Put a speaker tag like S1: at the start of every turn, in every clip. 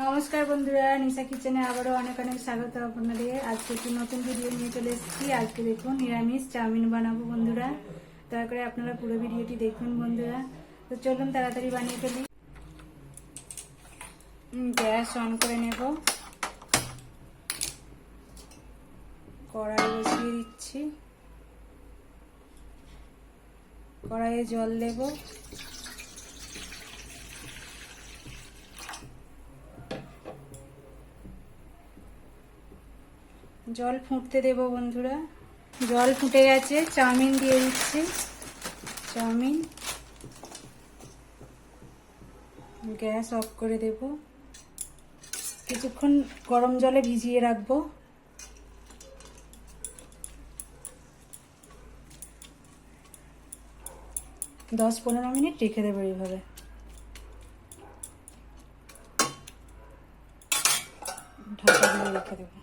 S1: নমস্কার বন্ধুরা, নিশা কিচেনে আবারও অনেক অনেক স্বাগত আপনাদের। আজকে একটি নতুন ভিডিও নিয়ে চলে এসেছি। আজকে দেখুন নিরামিষ চাউমিন বানাবো বন্ধুরা। দয়া করে আপনারা পুরো ভিডিওটি দেখুন বন্ধুরা। তো চলুন তাড়াতাড়ি বানিয়ে ফেলি। গ্যাস অন করে নেব, কড়াই বসিয়ে দিচ্ছি, কড়াইয়ে জল দেব, জল ফুটতে দেব বন্ধুরা। জল ফুটে গেছে, চাউমিন দিয়ে দিচ্ছি। চাউমিন, গ্যাস অফ করে দেব। কিছুক্ষণ গরম জলে ভিজিয়ে রাখবো। 10-15 মিনিট রেখে দেবো এইভাবে। ঢাকা দিয়ে রেখে দেবো।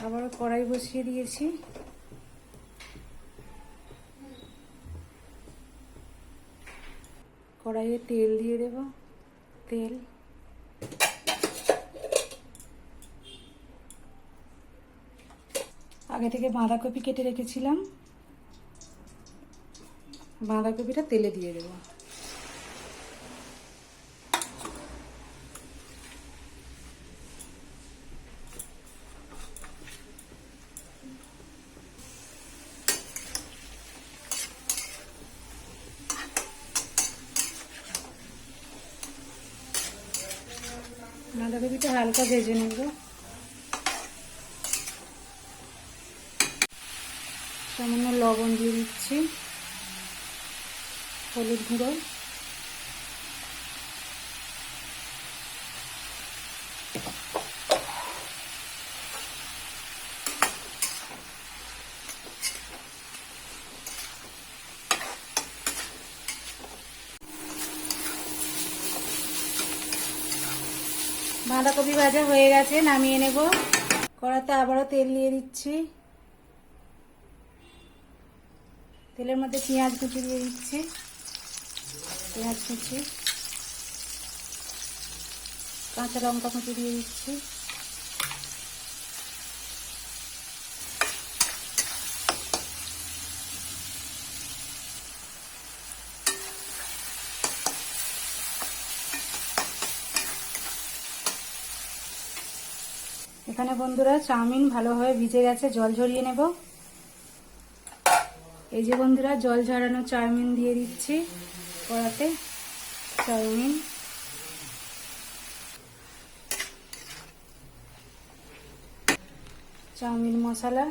S1: আবার কড়াই বসিয়ে দিয়েছি, কড়াইয়ে তেল দিয়ে দেব। তেল, আগে থেকে বাঁধাকপি কেটে রেখেছিলাম, বাঁধাকপিটা তেলে দিয়ে দেব। বাঁধাকপিটা হালকা ভেজে নেব। সামান্য লবণ দিয়ে দিচ্ছি, হলুদ গুঁড়ো, বাঁধাকপি ভাজা হয়ে গেছে, নামিয়ে নেব। কড়াতে আবারও তেল দিয়ে দিচ্ছি, তেলের মধ্যে পেঁয়াজ কুচি দিয়ে দিচ্ছি। পেঁয়াজ কুচি, কাঁচা লঙ্কা কুচি দিয়ে দিচ্ছি। এখানে বন্ধুরা চাউমিন ভালোভাবে ভিজে গেছে, জল ঝরিয়ে নেব। এই যে বন্ধুরা জল ঝরানো চাউমিন দিয়ে দিচ্ছি কড়াতে। চাউমিন, চাউমিন মশলা,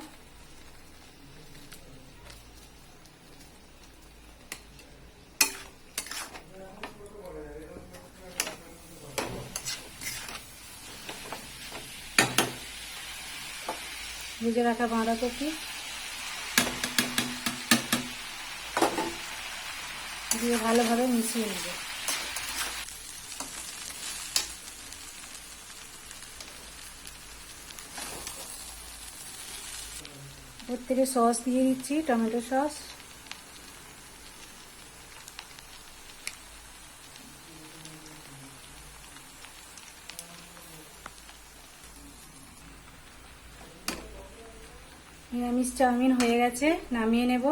S1: ভেজে রাখা বাঁধাকপি দিয়ে ভালোভাবে মিশিয়ে নেব। ওর থেকে সস দিয়ে দিচ্ছি, টমেটো সস। নিরামিষ চাউমিন হয়ে গেছে, নামিয়ে নেব।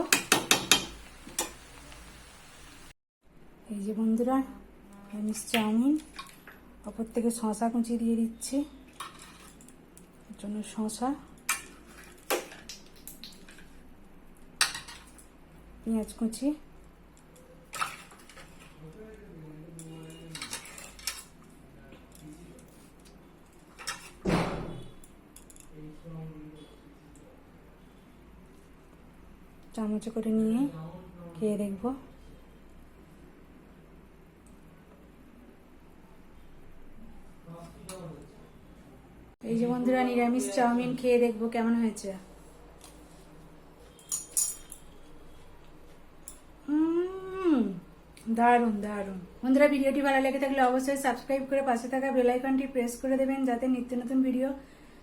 S1: এই যে বন্ধুরা নিরামিষ চাউমিন, ওপর থেকে শসা কুচি দিয়ে দিচ্ছি, এর জন্য শসা, পেঁয়াজ কুচি, চামচে করে নিয়ে খেয়ে দেখবো। এই যে বন্ধুরা নিরামিষ চাউমিন খেয়ে দেখবো কেমন হয়েছে। দারুণ দারুণ। বন্ধুরা ভিডিওটি ভালো লেগে থাকলে অবশ্যই সাবস্ক্রাইব করে পাশে থাকা বেল আইকনটি প্রেস করে দেবেন, যাতে নিত্য নতুন ভিডিও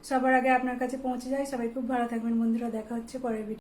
S1: সবার আগে আপনার কাছে পৌঁছে যায়। সবাই খুব ভালো থাকবেন বন্ধুরা, দেখা হচ্ছে পরের ভিডিও।